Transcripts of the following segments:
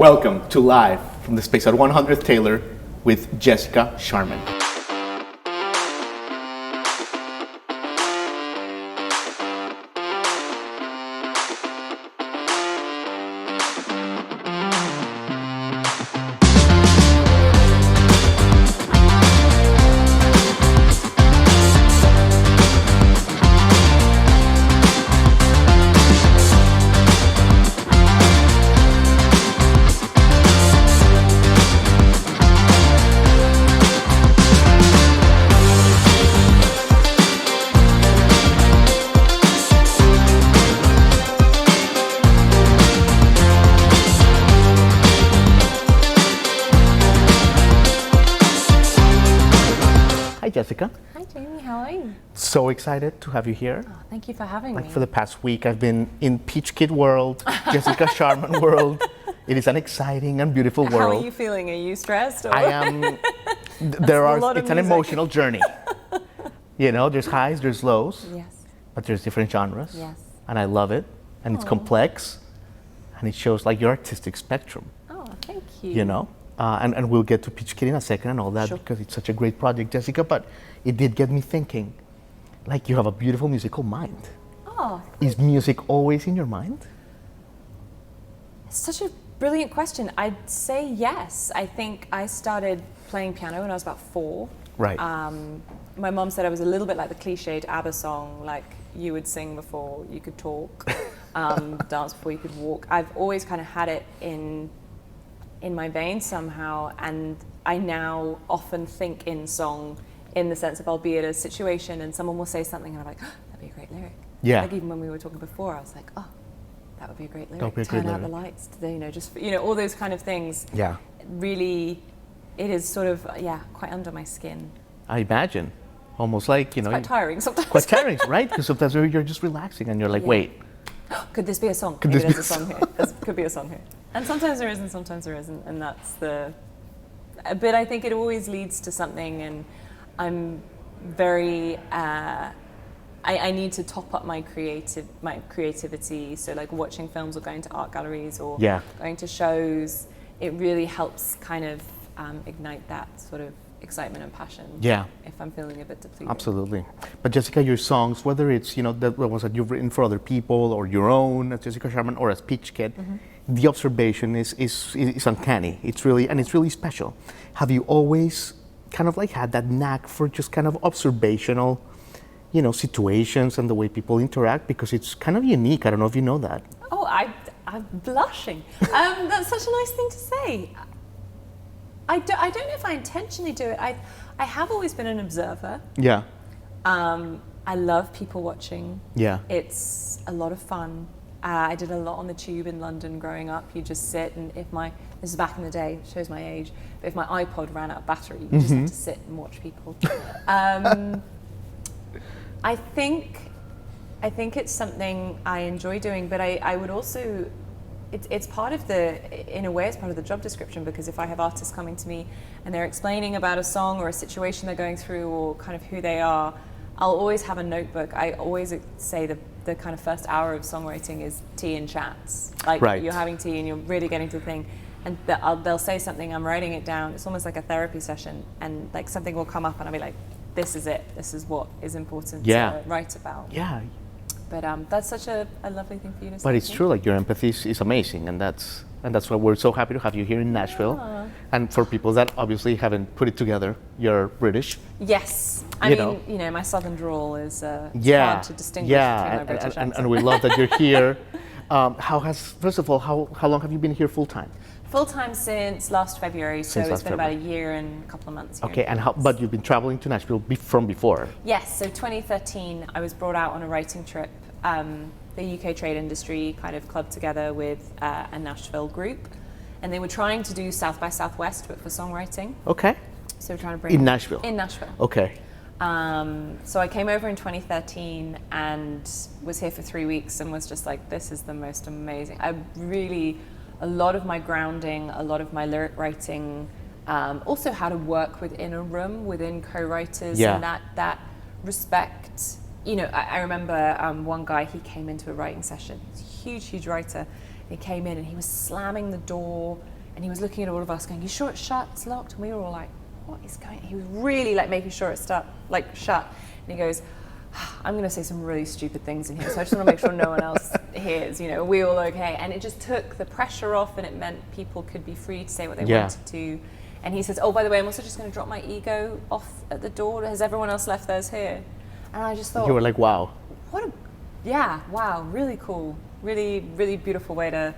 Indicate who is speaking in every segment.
Speaker 1: Welcome to Live from the Space at 100th Taylor with Jessica Sharman. Hi Jessica.
Speaker 2: Hi Jamie, how are you?
Speaker 1: So excited to have you here.
Speaker 2: Oh, thank you for having me.
Speaker 1: For the past week I've been in Peachkit world, Jessica Sharman world. It is an exciting and beautiful world.
Speaker 2: How are you feeling? Are you stressed? Or?
Speaker 1: I am, it's an emotional journey. You know, there's highs, there's lows.
Speaker 2: Yes.
Speaker 1: But there's different genres.
Speaker 2: Yes.
Speaker 1: And I love it. And it's complex. And it shows like your artistic spectrum.
Speaker 2: Oh, thank you.
Speaker 1: You know? And we'll get to Peachkit in a second and all that, sure, because it's such a great project, Jessica, but it did get me thinking, like you have a beautiful musical mind.
Speaker 2: Oh.
Speaker 1: Is music always in your mind?
Speaker 2: It's such a brilliant question. I'd say yes. I think I started playing piano when I was about 4.
Speaker 1: Right.
Speaker 2: My mom said I was a little bit like the cliched ABBA song, like you would sing before you could talk, dance before you could walk. I've always kind of had it in my veins somehow, and I now often think in song in the sense of I'll be at a situation and someone will say something and I'm like, oh, that'd be a great lyric.
Speaker 1: Yeah.
Speaker 2: Like even when we were talking before, I was like, oh, that would be a great lyric.
Speaker 1: Be a
Speaker 2: Turn
Speaker 1: great
Speaker 2: out
Speaker 1: lyric.
Speaker 2: the lights, you know, just, you know, all those kind of things.
Speaker 1: Yeah.
Speaker 2: Really, it is sort of, quite under my skin.
Speaker 1: I imagine. Almost like, you know.
Speaker 2: Quite tiring sometimes.
Speaker 1: Quite tiring, right? Because sometimes you're just relaxing and you're like, wait.
Speaker 2: Could this be a song?
Speaker 1: Could
Speaker 2: Maybe
Speaker 1: this
Speaker 2: there's a song here. There could be a song here. And sometimes there isn't, sometimes there isn't, and that's the. But I think it always leads to something, and I'm very. I need to top up my creativity. So like watching films or going to art galleries or going to shows, it really helps kind of ignite that sort of excitement and passion. Yeah. If I'm feeling a bit depleted.
Speaker 1: Absolutely. But Jessica, your songs, whether it's, you know, the ones that you've written for other people or your own as Jessica Sharman or as Peachkit, the observation is uncanny. It's really special. Have you always kind of like had that knack for just kind of observational, you know, situations and the way people interact? Because it's kind of unique. I don't know if you know that.
Speaker 2: Oh, I'm blushing. That's such a nice thing to say. I don't know if I intentionally do it. I have always been an observer. Yeah. I love people watching. Yeah. It's a lot of fun. I did a lot on the tube in London growing up. You just sit and this is back in the day, shows my age, but if my iPod ran out of battery, you just had to sit and watch people. I think it's something I enjoy doing, but I would also, it's part of in a way, it's part of the job description, because if I have artists coming to me and they're explaining about a song or a situation they're going through or kind of who they are, I'll always have a notebook. I always say the kind of first hour of songwriting is tea and chats. Like you're having tea and you're really getting to the thing, and they'll say something, I'm writing it down. It's almost like a therapy session, and like something will come up and I'll be like, this is it. This is what is important to write about. Yeah. But that's such a lovely thing for you to say.
Speaker 1: But it's true, like your empathy is amazing, and that's why we're so happy to have you here in Nashville. Yeah. And for people that obviously haven't put it together, you're British.
Speaker 2: Yes. I mean, you know, my southern drawl is hard to distinguish between my British accent.
Speaker 1: And we love that you're here. First of all, how long have you been here full time?
Speaker 2: Full time since last February, so it's been about a year and a couple of months.
Speaker 1: Okay, but you've been traveling to Nashville from before?
Speaker 2: Yes, so 2013, I was brought out on a writing trip. The UK trade industry kind of clubbed together with a Nashville group, and they were trying to do South by Southwest, but for songwriting. Okay. So we're trying to bring
Speaker 1: in Nashville.
Speaker 2: In Nashville.
Speaker 1: Okay.
Speaker 2: So I came over in 2013 and was here for 3 weeks and was just like, this is the most amazing. A lot of my grounding, a lot of my lyric writing, also how to work within a room, within co-writers, and that respect. You know, I remember one guy, he came into a writing session, he's a huge writer, He came in and he was slamming the door and he was looking at all of us going, "You sure it's shut? It's locked?" And we were all like, "What is going on?" He was really like making sure it's shut. And he goes, "I'm going to say some really stupid things in here, so I just want to make sure no one else hears, are we all okay?" And it just took the pressure off, and it meant people could be free to say what they wanted to. And he says, "Oh, by the way, I'm also just going to drop my ego off at the door. Has everyone else left theirs here?" And I just thought,
Speaker 1: you were like, wow.
Speaker 2: Wow, really cool, really, really beautiful way to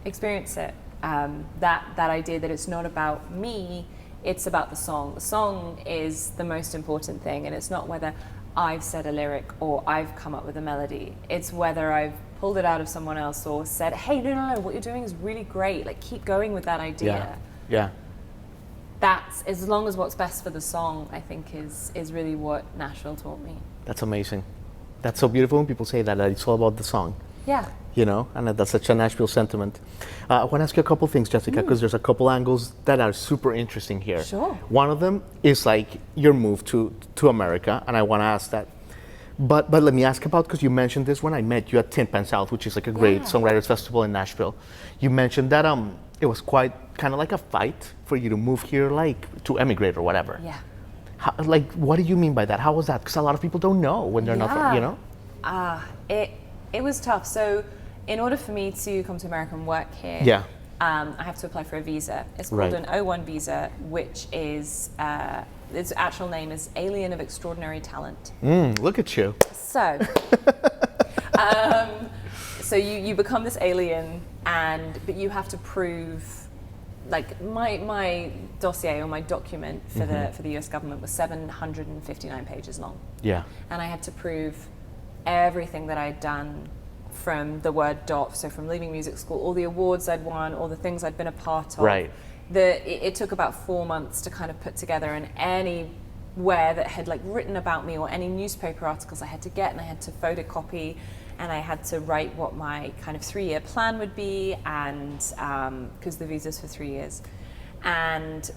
Speaker 2: experience it. That idea that it's not about me, it's about the song. The song is the most important thing, and it's not whether I've said a lyric or I've come up with a melody. It's whether I've pulled it out of someone else or said, "Hey, no, what you're doing is really great. Like, keep going with that idea."
Speaker 1: Yeah.
Speaker 2: That's, as long as what's best for the song, I think is really what Nashville taught me.
Speaker 1: That's amazing. That's so beautiful when people say that it's all about the song.
Speaker 2: Yeah.
Speaker 1: And that's such a Nashville sentiment. I want to ask you a couple things, Jessica, because there's a couple angles that are super interesting here.
Speaker 2: Sure.
Speaker 1: One of them is like your move to America, and I want to ask that. But let me ask about, because you mentioned this when I met you at Tin Pan South, which is like a great songwriters festival in Nashville. You mentioned that it was quite kind of like a fight for you to move here, like to emigrate or whatever.
Speaker 2: Yeah.
Speaker 1: What do you mean by that? How was that? Because a lot of people don't know when they're not from,
Speaker 2: It was tough. So in order for me to come to America and work here, I have to apply for a visa. It's called an O1 visa, which is, its actual name is Alien of Extraordinary Talent.
Speaker 1: Look at you.
Speaker 2: So, so you become this alien, but you have to prove, like my dossier or my document for the US government was 759 pages long.
Speaker 1: Yeah. And
Speaker 2: I had to prove everything that I'd done from the word dot, so from leaving music school, all the awards I'd won, all the things I'd been a part of.
Speaker 1: Right.
Speaker 2: It took about 4 months to kind of put together, and anywhere that had like written about me or any newspaper articles I had to get, and I had to photocopy, and I had to write what my kind of 3-year plan would be, and because the visa's for 3 years. And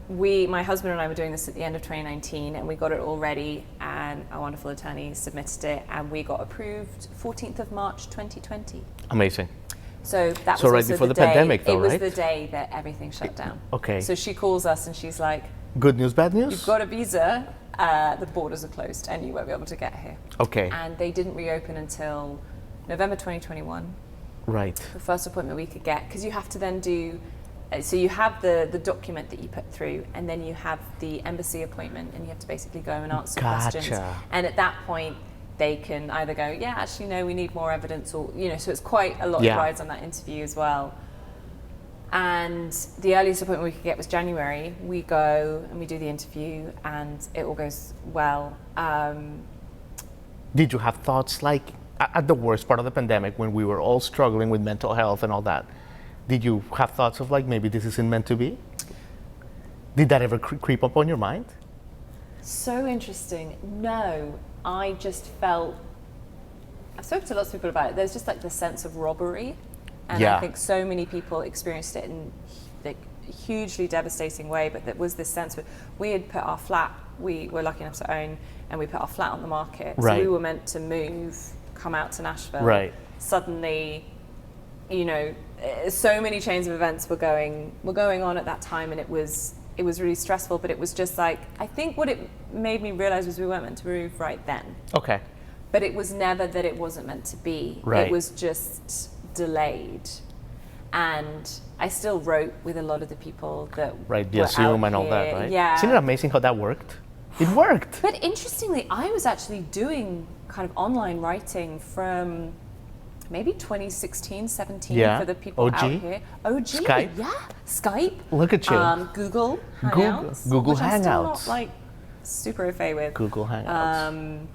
Speaker 2: my husband and I were doing this at the end of 2019, and we got it all ready, and our wonderful attorney submitted it, and we got approved 14th of March 2020.
Speaker 1: Amazing.
Speaker 2: So that was
Speaker 1: right
Speaker 2: also
Speaker 1: before the
Speaker 2: day,
Speaker 1: pandemic, though,
Speaker 2: it was
Speaker 1: right?
Speaker 2: the day that everything shut down.
Speaker 1: Okay.
Speaker 2: So she calls us and she's like,
Speaker 1: "Good news, bad news?
Speaker 2: You've got a visa, the borders are closed and you won't be able to get here."
Speaker 1: Okay.
Speaker 2: And they didn't reopen until November 2021.
Speaker 1: Right.
Speaker 2: The first appointment we could get, because you have to then do, so you have the document that you put through, and then you have the embassy appointment, and you have to basically go and answer questions. And at that point, they can either go, "Yeah, actually, no, we need more evidence," or, so it's quite a lot rides on that interview as well. And the earliest appointment we could get was January. We go and we do the interview, and it all goes well.
Speaker 1: Did you have thoughts like, at the worst part of the pandemic, when we were all struggling with mental health and all that, did you have thoughts of like, maybe this isn't meant to be? Did that ever creep up on your mind?
Speaker 2: So interesting. No, I just felt, I've spoken to lots of people about it, there's just like the sense of robbery. And I think so many people experienced it in like a hugely devastating way, but there was this sense of, we had put our flat, we were lucky enough to own, and we put our flat on the market.
Speaker 1: Right.
Speaker 2: So we were meant to move, come out to Nashville.
Speaker 1: Right.
Speaker 2: Suddenly, so many chains of events were going on at that time, and it was really stressful, but it was just like, I think what it made me realize was we weren't meant to move right then.
Speaker 1: Okay.
Speaker 2: But it was never that it wasn't meant to be.
Speaker 1: Right.
Speaker 2: It was just delayed. And I still wrote with a lot of the people that
Speaker 1: Right, the
Speaker 2: were
Speaker 1: Zoom
Speaker 2: out
Speaker 1: and all that,
Speaker 2: here.
Speaker 1: right?
Speaker 2: Yeah.
Speaker 1: Isn't it amazing how that worked? It worked.
Speaker 2: But interestingly, I was actually doing kind of online writing from maybe 2016, 17 for the people
Speaker 1: OG?
Speaker 2: out here. OG,
Speaker 1: Skype?
Speaker 2: yeah, Skype.
Speaker 1: Look at you.
Speaker 2: Google Hangouts,
Speaker 1: Google
Speaker 2: which I'm still
Speaker 1: Hangouts.
Speaker 2: not like super au fait with.
Speaker 1: Google Hangouts.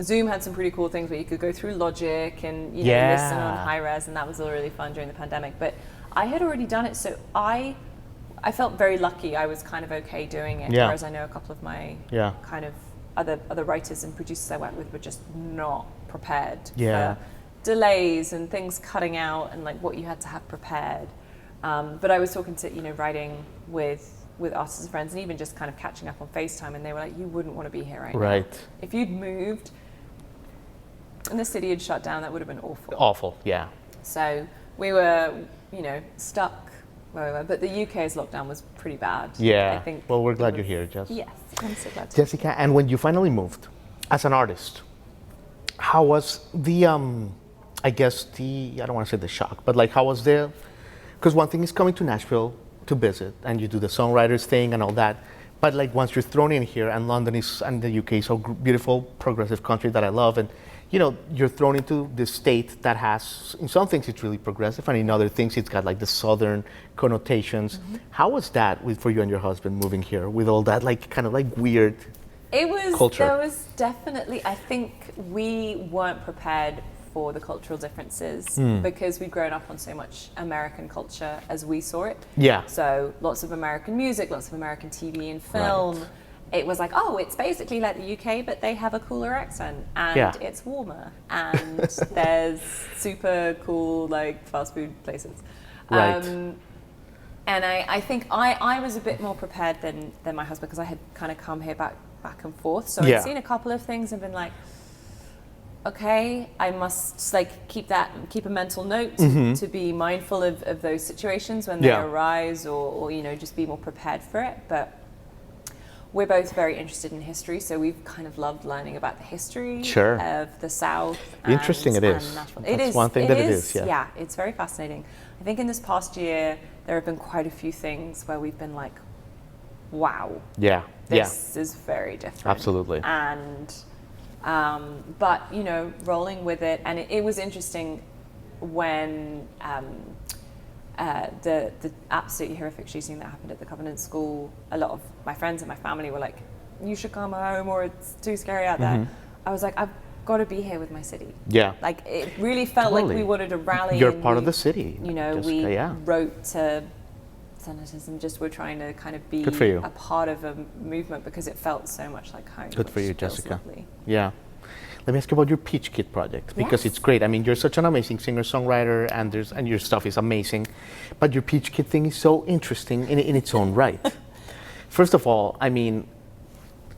Speaker 2: Zoom had some pretty cool things where you could go through Logic and
Speaker 1: Yeah.
Speaker 2: listen on high res, and that was all really fun during the pandemic. But I had already done it, so I felt very lucky. I was kind of okay doing it,
Speaker 1: Yeah.
Speaker 2: whereas I know a couple of my kind of other writers and producers I worked with were just not prepared for delays and things cutting out and like what you had to have prepared. But I was talking to writing with artists and friends, and even just kind of catching up on FaceTime, and they were like, "You wouldn't want to be here right now. If you'd moved and the city had shut down, that would have been awful."
Speaker 1: Awful, yeah.
Speaker 2: So we were, stuck where we were. But the UK's lockdown was pretty bad.
Speaker 1: Yeah.
Speaker 2: I think.
Speaker 1: Well, we're glad you're here, Jess.
Speaker 2: Yes, I'm so glad to.
Speaker 1: Jessica, and when you finally moved as an artist, how was the, I don't want to say the shock, but like how was the, because one thing is coming to Nashville to visit and you do the songwriters thing and all that, but like once you're thrown in here and London is, and the UK is so beautiful, progressive country that I love, and you're thrown into this state that has, in some things it's really progressive, and in other things it's got like the southern connotations. Mm-hmm. How was that for you and your husband moving here with all that like kind of like weird culture?
Speaker 2: There was definitely, I think we weren't prepared for the cultural differences because we'd grown up on so much American culture as we saw it.
Speaker 1: Yeah.
Speaker 2: So lots of American music, lots of American TV and film. Right. It was like, oh, it's basically like the UK, but they have a cooler accent and it's warmer and there's super cool like fast food places.
Speaker 1: Right.
Speaker 2: And I think I was a bit more prepared than my husband because I had kind of come here back and forth. So I'd seen a couple of things and been like, okay, I must like keep a mental note to be mindful of those situations when they arise or just be more prepared for it. But we're both very interested in history, so we've kind of loved learning about the history of the South.
Speaker 1: Interesting it is.
Speaker 2: Nashville.
Speaker 1: That's one thing that it is.
Speaker 2: Yeah, it's very fascinating. I think in this past year, there have been quite a few things where we've been like, wow.
Speaker 1: Yeah.
Speaker 2: This is very different.
Speaker 1: Absolutely.
Speaker 2: And, but, rolling with it. And it was interesting when the absolutely horrific shooting that happened at the Covenant School, a lot of my friends and my family were like, you should come home or it's too scary out there. I was like, I've got to be here with my city. Yeah. Like it really felt like we wanted to rally.
Speaker 1: You're part of the city.
Speaker 2: We wrote to senators and just were trying to kind of be a part of a movement because it felt so much like home.
Speaker 1: Good for you, Jessica. Yeah. Let me ask you about your Peachkit project because it's great. I mean, you're such an amazing singer-songwriter, and your stuff is amazing, but your Peachkit thing is so interesting in its own right. First of all, I mean,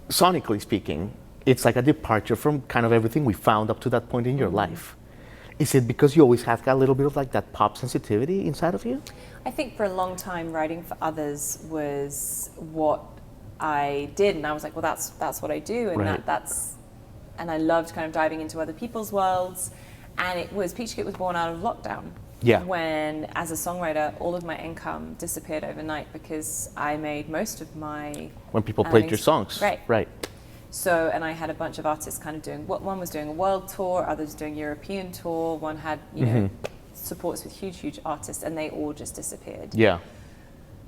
Speaker 1: sonically speaking, it's like a departure from kind of everything we found up to that point in your life. Is it because you always have got a little bit of like that pop sensitivity inside of you?
Speaker 2: I think for a long time, writing for others was what I did, and I was like, well, that's what I do, and that's. And I loved kind of diving into other people's worlds. And Peachkit was born out of lockdown. Yeah. When, as a songwriter, all of my income disappeared overnight because I made most of my...
Speaker 1: When people played your songs. Right.
Speaker 2: So, and I had a bunch of artists kind of doing, one was doing a world tour, others doing European tour, one had, supports with huge artists, and they all just disappeared. Yeah.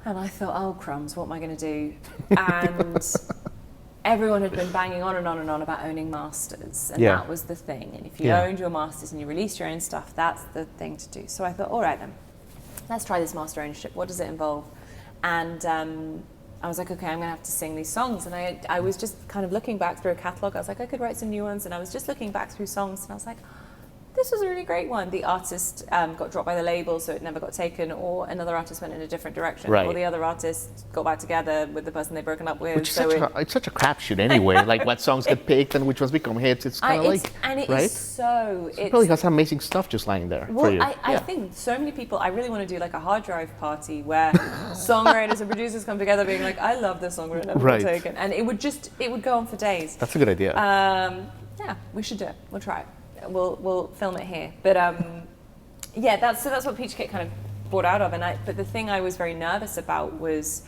Speaker 2: And I thought, oh crumbs, what am I going to do? And... everyone had been banging on and on and on about owning masters, and that was the thing. And if you owned your masters and you released your own stuff, that's the thing to do. So I thought, all right then, let's try this master ownership. What does it involve? And I was like, okay, I'm going to have to sing these songs. And I was just kind of looking back through a catalogue. I was like, I could write some new ones. And I was just looking back through songs, and I was like, this was a really great one. The artist got dropped by the label, so it never got taken, or another artist went in a different direction, or the other artist got back together with the person they'd broken up with.
Speaker 1: Which it's such a crapshoot anyway, like what songs get picked and which ones become hits. It's kind of like,
Speaker 2: and it is so...
Speaker 1: It probably has amazing stuff just lying there for you.
Speaker 2: I think so many people, I really want to do like a hard drive party where songwriters and producers come together being like, I love this song, but it never got taken. And it would go on for days.
Speaker 1: That's a good idea.
Speaker 2: Yeah, we should do it. We'll try it. We'll film it here, but that's what Peachkit kind of brought out of. But the thing I was very nervous about was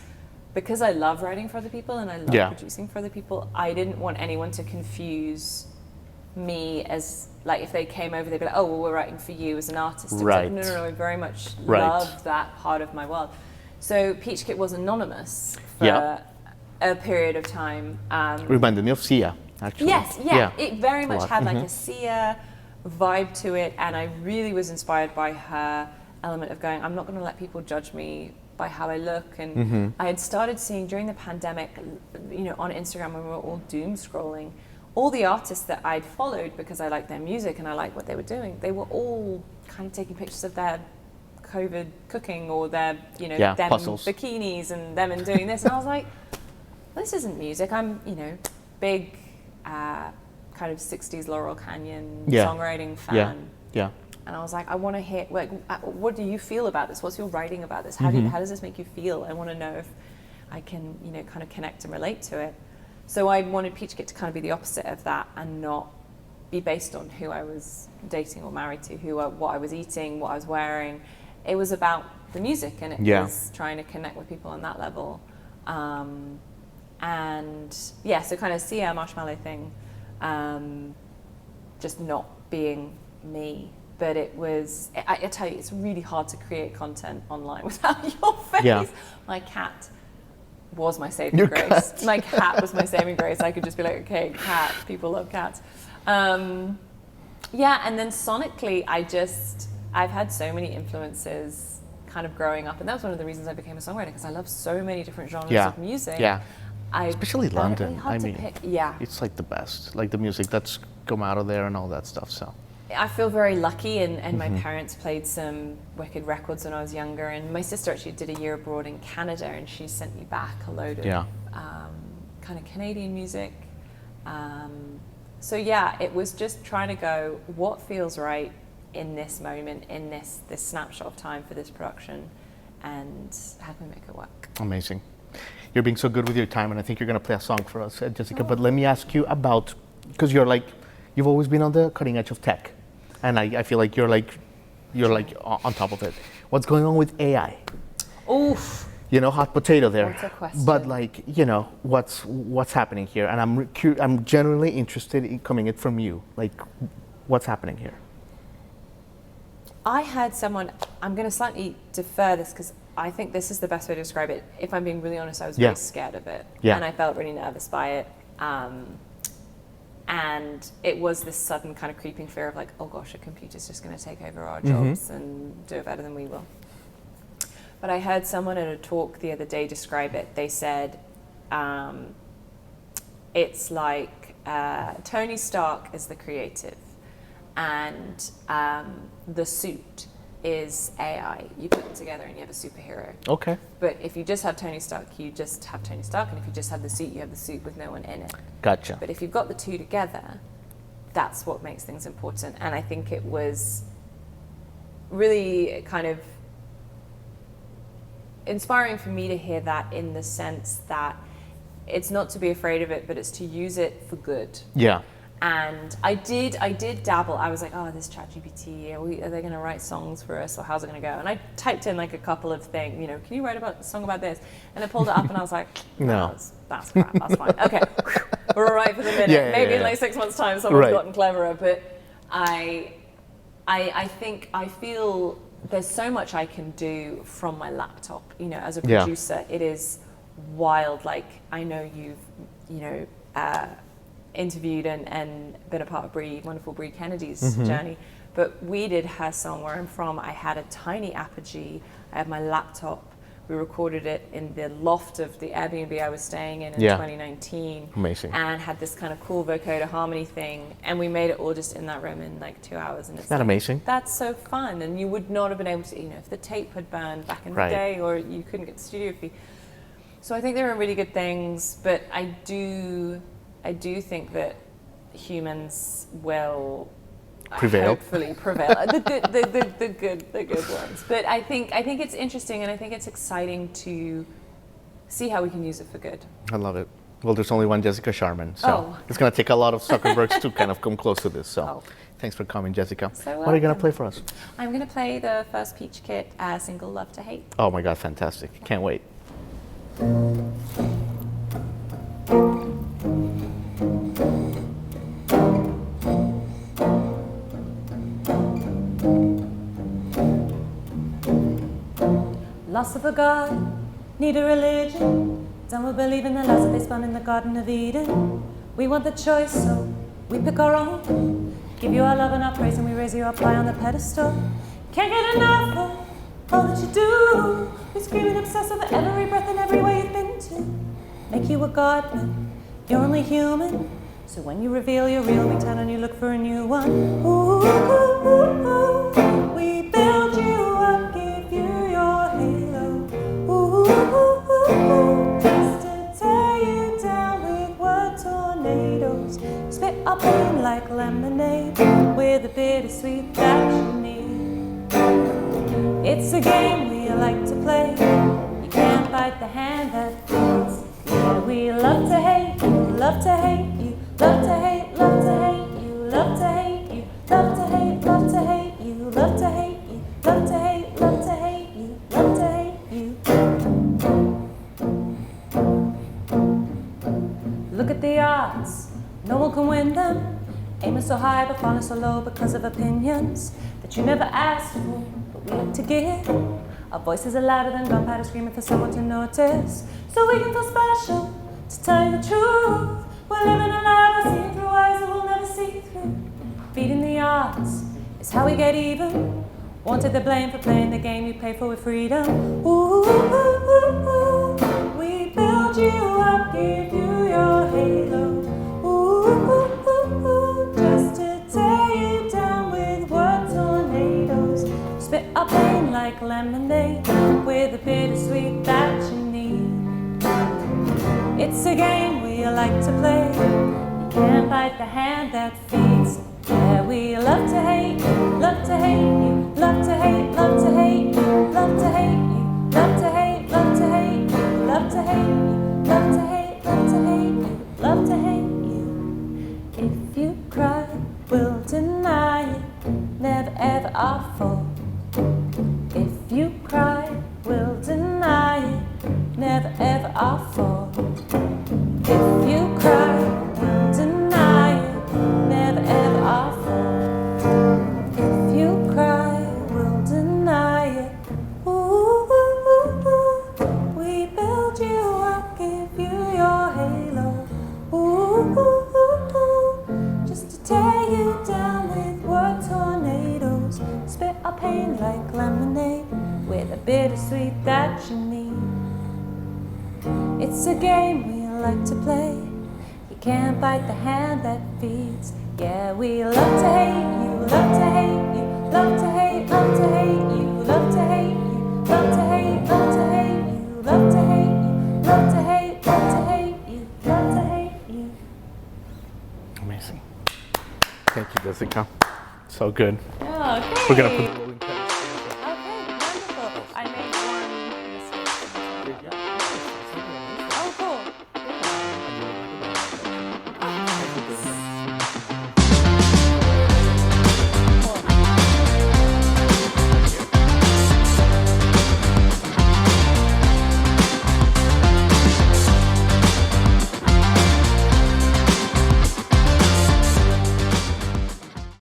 Speaker 2: because I love writing for other people and I love producing for other people. I didn't want anyone to confuse me as like if they came over, they'd be like, "Oh, well, we're writing for you as an artist." Like, no, I very much love that part of my world. So Peachkit was anonymous for a period of time.
Speaker 1: Reminded me of Sia. Actually.
Speaker 2: Yes, it very much had like a Sia vibe to it, and I really was inspired by her element of going, I'm not going to let people judge me by how I look. And I had started seeing during the pandemic, on Instagram when we were all doom scrolling, all the artists that I'd followed because I liked their music and I liked what they were doing, they were all kind of taking pictures of their COVID cooking or their, them
Speaker 1: puzzles.
Speaker 2: Bikinis and them and doing this. And I was like, this isn't music. I'm, big... kind of 60s Laurel Canyon songwriting fan. And I was like, I want to hear, like, what do you feel about this? What's your writing about this? How does this make you feel? I want to know if I can, you know, kind of connect and relate to it. So I wanted Peachkit to kind of be the opposite of that and not be based on who I was dating or married to, what I was eating, what I was wearing. It was about the music, and it was trying to connect with people on that level. And yeah, so kind of see our marshmallow thing, just not being me. But it was, I tell you, it's really hard to create content online without your face. Yeah. My cat was my saving grace. Cat. My cat was my saving grace. I could just be like, okay, cat, people love cats. Yeah, and then sonically, I've had so many influences kind of growing up, and that was one of the reasons I became a songwriter, because I love so many different genres of music. Yeah,
Speaker 1: especially London.
Speaker 2: Really I mean,
Speaker 1: it's like the best, like the music that's come out of there and all that stuff. So
Speaker 2: I feel very lucky, and my parents played some wicked records when I was younger, and my sister actually did a year abroad in Canada, and she sent me back a load of kind of Canadian music. So yeah, it was just trying to go, what feels right in this moment, in this snapshot of time for this production, and how can we make it work?
Speaker 1: Amazing. You're being so good with your time, and I think you're going to play a song for us, Jessica. But let me ask you about, because you've always been on the cutting edge of tech, and I feel like you're on top of it. What's going on with AI?
Speaker 2: Oof.
Speaker 1: You know, hot potato there.
Speaker 2: What's a question?
Speaker 1: But like, you know, what's happening here? And I'm genuinely interested in coming it from you. Like, what's happening here?
Speaker 2: I had someone, I'm going to slightly defer this because I think this is the best way to describe it. If I'm being really honest, I was very scared of it. Yeah. And I felt really nervous by it. And it was this sudden kind of creeping fear of like, oh gosh, a computer's just going to take over our jobs and do it better than we will. But I heard someone at a talk the other day describe it. They said, it's like Tony Stark is the creative, and the suit is AI. You put them together and you have a superhero. Okay. But if you just have Tony Stark, you just have Tony Stark, and if you just have the suit, you have the suit with no one in it. Gotcha. But if you've got the two together, that's what makes things important. And I think it was really kind of inspiring for me to hear that, in the sense that it's not to be afraid of it, but it's to use it for good. Yeah. And I did dabble. I was like, oh, this ChatGPT, are they going to write songs for us, or how's it going to go? And I typed in like a couple of things, you know, can you write a song about this? And I pulled it up and I was like, no, that's crap, that's fine. Okay, we're all right for the minute. Yeah, maybe in like 6 months' time someone's gotten cleverer. But I think, I feel there's so much I can do from my laptop. You know, as a producer, it is wild. Like, I know you've, you know, interviewed and been a part of wonderful Bree Kennedy's journey, but we did her song Where I'm From. I had a tiny Apogee, I had my laptop, we recorded it in the loft of the Airbnb I was staying in 2019. Amazing. And had this kind of cool vocoder harmony thing, and we made it all just in that room in like 2 hours. And it's
Speaker 1: that like, amazing?
Speaker 2: That's so fun, and you would not have been able to, you know, if the tape had burned back in the day, or you couldn't get the studio fee. So I think there are really good things, but I do think that humans will hopefully prevail. the good ones. But I think it's interesting, and I think it's exciting to see how we can use it for good. I love it. Well, there's only one Jessica Sharman, so it's going to take a lot of Zuckerbergs to kind of come close to this. So thanks for coming, Jessica. So what are you going to play for us? I'm going to play the first Peachkit single, Love to Hate. Oh my God, fantastic. Can't wait. Lost of a God, need a religion. Done with believing the lies that they spun in the Garden of Eden. We want the choice, so we pick our own. Give you our love and our praise, and we raise you up high on the pedestal. Can't get enough of all that you do. We scream and obsess over every breath and every way you've been to. Make you a God, but you're only human. So when you reveal your real, we turn and you look for a new one. Ooh, ooh, ooh, ooh. We build you up, give you your halo. Ooh, ooh, ooh, ooh. Just to tear you down with word tornadoes. Spit our pain like lemonade with a bittersweet that you need. It's a game we like to play. You can't bite the hand that feeds. Yeah, we love to hate you, love to hate you, love to hate, love to hate you, love to hate you, love to hate, love to hate you, love to hate you, love to hate, love to hate you, love to hate you. Look at the odds, no one can win them. Aiming so high but falling so low because of opinions that you never asked for, but we like to give. Our voices are louder than gunpowder screaming for someone to notice, so we can feel special. To tell you the truth, we're living a lie, we're seeing through eyes that we'll never see through. Beating the odds is how we get even. Wanted the blame for playing the game you pay for with freedom. Ooh, ooh, ooh, ooh. We build you up, give you your halo. Ooh, ooh, ooh, ooh. Just to tear you down with word tornadoes. Spit our pain like lemonade with a bittersweet that you need. It's a game we like to play. You can't bite the hand that feeds. Yeah, we love to hate you, love to hate you, love to hate, love to hate you, love to hate you, love to hate, love to hate you, love to hate you, love to hate, love to hate you, love to hate you. If you cry, we'll deny it, never ever our fault. If you cry, we'll deny it, never ever our fault. If you cry, we'll deny it, never ever our fault. If you cry, we'll deny it. Ooh, ooh, ooh, ooh. We build you up, give you your halo. Ooh, ooh, ooh, ooh. Just to tear you down with word tornadoes. Spit our pain like lemonade with a bittersweet that you need. It's a game we like to play. You can't bite the hand that feeds. Yeah, we love to hate you, love to hate you, love to hate, love to hate you, love to hate you, love to hate, love to hate you, love to hate you, love to hate, love to hate you, love to hate you.
Speaker 1: Amazing. Thank you, Jessica. So good.
Speaker 2: Oh, okay.
Speaker 1: We're gonna put